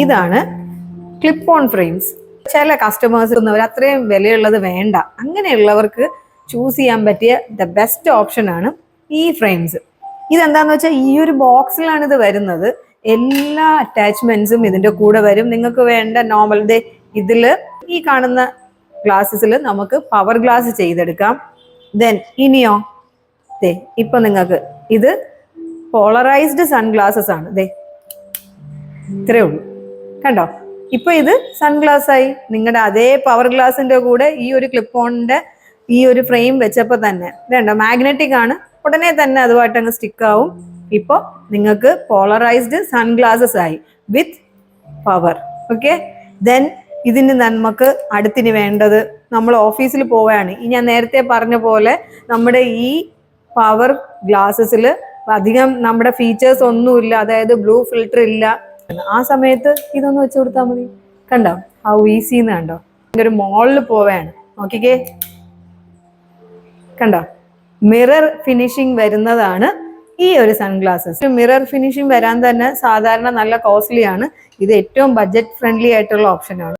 ഇതാണ് clip on frames. ചില customers അവർ അത്രയും വിലയുള്ളത് വേണ്ട, അങ്ങനെയുള്ളവർക്ക് ചൂസ് ചെയ്യാൻ പറ്റിയ ദ ബെസ്റ്റ് ഓപ്ഷൻ ആണ് ഈ ഫ്രെയിംസ്. ഇതെന്താന്ന് വെച്ചാൽ ഈ ഒരു ബോക്സിലാണ് ഇത് വരുന്നത്. എല്ലാ അറ്റാച്ച്മെന്റ്സും ഇതിന്റെ കൂടെ വരും. നിങ്ങൾക്ക് വേണ്ട നോർമൽ ഇതില് ഈ കാണുന്ന ഗ്ലാസ്സസിൽ നമുക്ക് പവർ ഗ്ലാസ് ചെയ്തെടുക്കാം. ദെൻ ഇനിയോ ഇപ്പൊ നിങ്ങൾക്ക് ഇത് പോളറൈസ്ഡ് സൺഗ്ലാസസ് ആണ്. ഇത്രേ ഉള്ളൂ, കണ്ടോ? ഇപ്പൊ ഇത് സൺഗ്ലാസ് ആയി. നിങ്ങളുടെ അതേ പവർ ഗ്ലാസിന്റെ കൂടെ ഈ ഒരു ക്ലിപ്പ് ഓണിന്റെ ഈ ഒരു ഫ്രെയിം വെച്ചപ്പോ തന്നെ ഇതുണ്ടോ, മാഗ്നറ്റിക് ആണ്, ഉടനെ തന്നെ അതുമായിട്ട് അങ്ങ് സ്റ്റിക്ക് ആവും. ഇപ്പൊ നിങ്ങൾക്ക് പോളറൈസ്ഡ് സൺഗ്ലാസസ് ആയി വിത്ത് പവർ. ഓക്കെ, ദെൻ ഇതിന് നമുക്ക് അടുത്തിന് വേണ്ടത്, നമ്മൾ ഓഫീസിൽ പോവുകയാണ്. ഈ ഞാൻ നേരത്തെ പറഞ്ഞ പോലെ നമ്മുടെ ഈ പവർ ഗ്ലാസസിൽ അധികം നമ്മുടെ ഫീച്ചേഴ്സ് ഒന്നുമില്ല, അതായത് ബ്ലൂ ഫിൽറ്റർ ഇല്ല. ആ സമയത്ത് ഇതൊന്ന് വെച്ച് കൊടുത്താൽ മതി. കണ്ടോ ഹൗ ഈസി എന്ന്? കണ്ടോ, ഒരു മോളിൽ പോവുകയാണ്, നോക്കിക്കേ, കണ്ടോ? മിറർ ഫിനിഷിംഗ് വരുന്നതാണ് ഈ ഒരു സൺഗ്ലാസസ്. മിറർ ഫിനിഷിംഗ് വരാൻ തന്നെ സാധാരണ നല്ല കോസ്റ്റ്ലി ആണ്. ഇത് ഏറ്റവും ബഡ്ജറ്റ് ഫ്രണ്ട്ലി ആയിട്ടുള്ള ഓപ്ഷനാണ്.